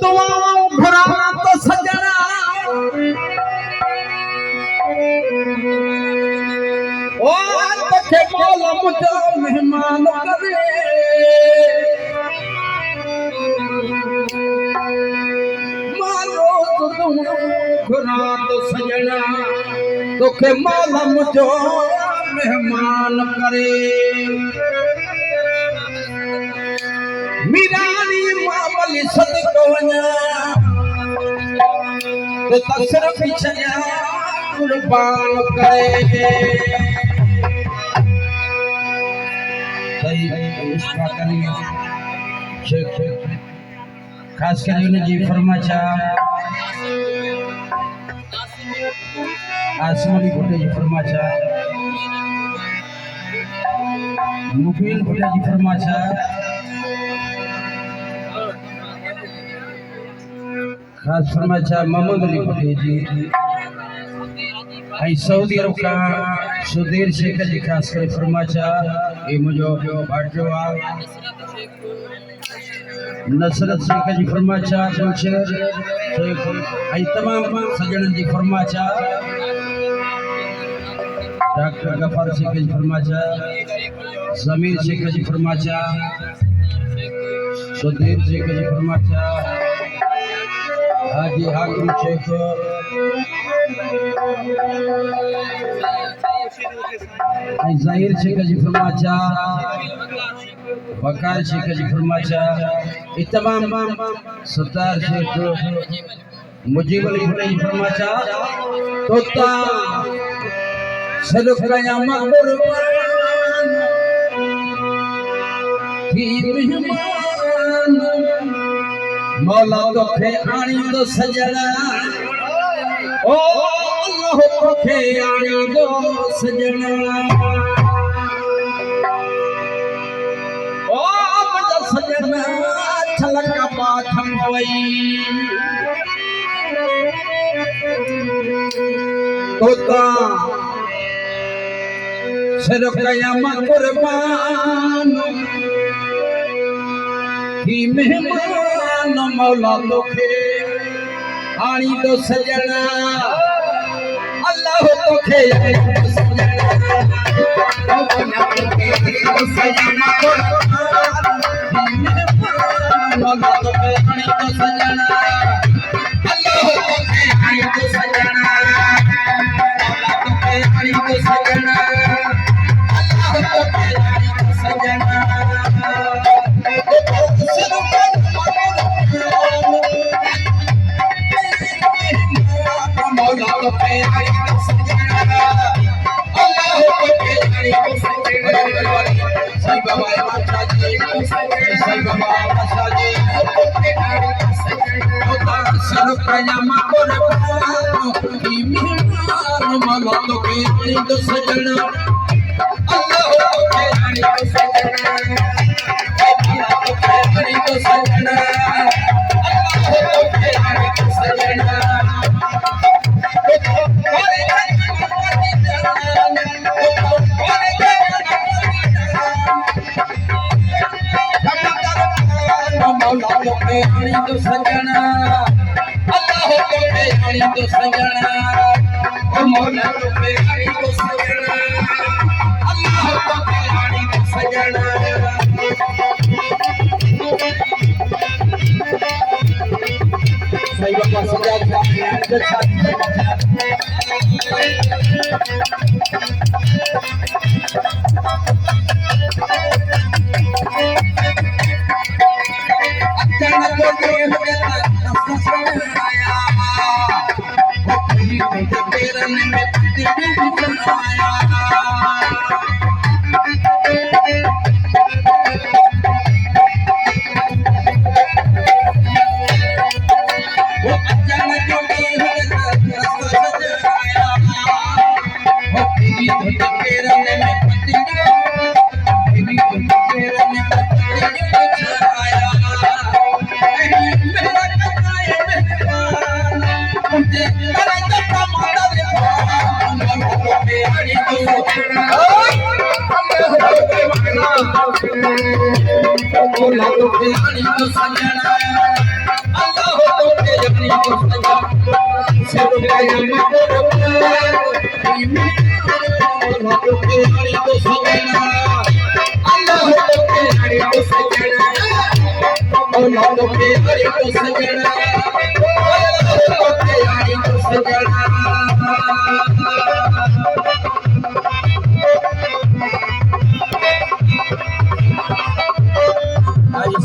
दुआओं भरा तो सजना ओ तखे मौला मुझो मेहमान करे मारो दुआओं भरा तो सजना तखे मौला मुझो मेहमान करे मीरानी मामली सदको वञा तो तसर पिछया कुर्बान करे सही इसका करिए शेख खास कर जी फरमाचा आसमानी भुट्टे जी फरमाचा मुफीन भुट्टे जी फरमाचा खास फरमाचा मोहम्मद अली भुट्टे जी आई सऊदी अरब का सुधीर शेख जी खास कर फरमाचा ये मुझो भाटो नसरत शेख जी फरमाचा शेख आई तमाम सजन जी फरमाचा डॉक्टर गफार शेख जी फरमाचा जमीर शेख जी फरमाचा सुधीर शेख जी फरमाचा हाजी हाकिम शेख जाहिर शेख जी फरमाचा वकार शेख जी फरमाचा तमाम सत्तार शेख मुजीब अली भुट्टे जी फरमाचा तोता सदकया कुर्बान थी मेहमान मौला तोखे आणी तो सजना ओ अल्लाह तोखे आणी तो सजना ओ मुझा सजना छलका पाथम वई तोता सिर कयाम कुर्बान ही मेहमान मौला तोखे आणी तो सजना अल्लाह तोखे आणी तो सजना मौला तोखे आणी तो सजना अल्लाह तोखे आणी तो सजना मौला तोखे आणी तो सजना अल्लाह तोखे आणी तो सजना मौला तोखे आणी तो सजना अल्लाह तोखे आणी तो सजना साईं बाबा माता जी साईं बाबा माता जी तोखे आणी तो सजना सर कयाम कुर्बान की मेहमान मौला तोखे आणी तो सजना अल्लाह तोखे आणी तो सजना मौला तोखे आणी तो सजना अल्लाह तोखे आणी तो सजना मौला तोखे आणी तो सजना अल्लाह तोखे आणी तो सजना ओ मौला तोखे आणी तो सजना अल्लाह तोखे आणी तो सजना साईं बाबा सजाद Allah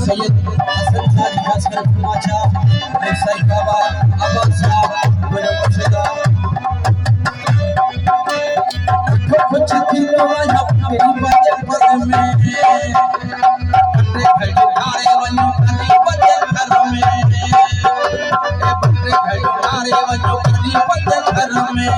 सैयद हसन खान खासकर कुमाचा व्यवसायिक बाबा आबाद साहब बड़ा मुर्शिदा कुछ थी नवाज तेरी बातें पर में पत्ते खड़े वन्नो करी बातें घर में पत्ते खड़े वन्नो करी बातें घर में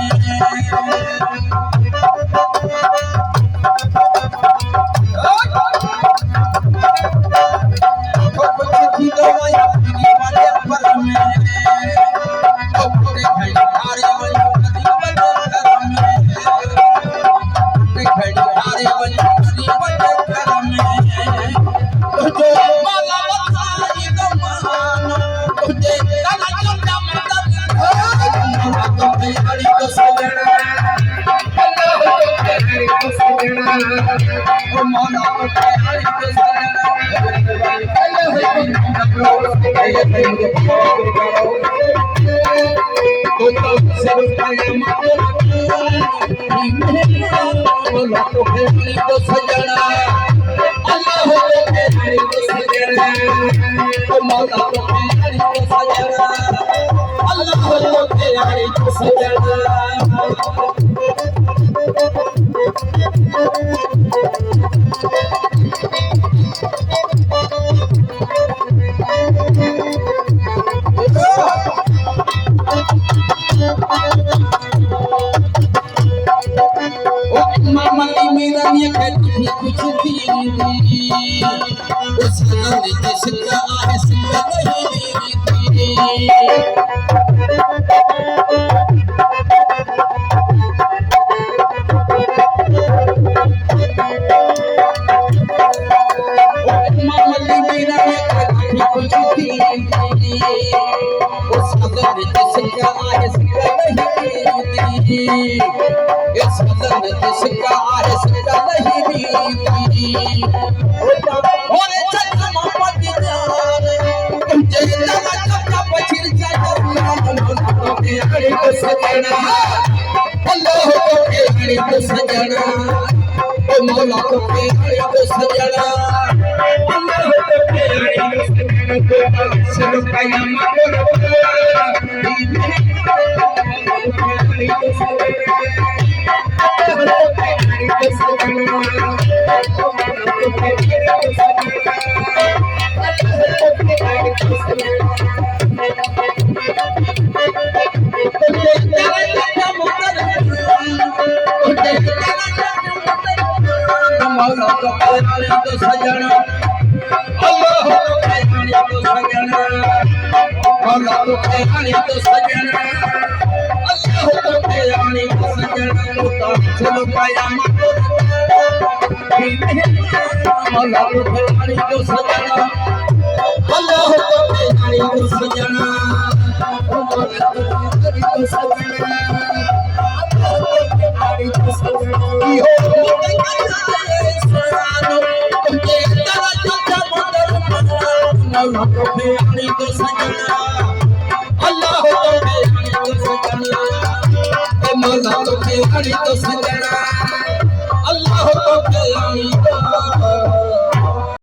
Allah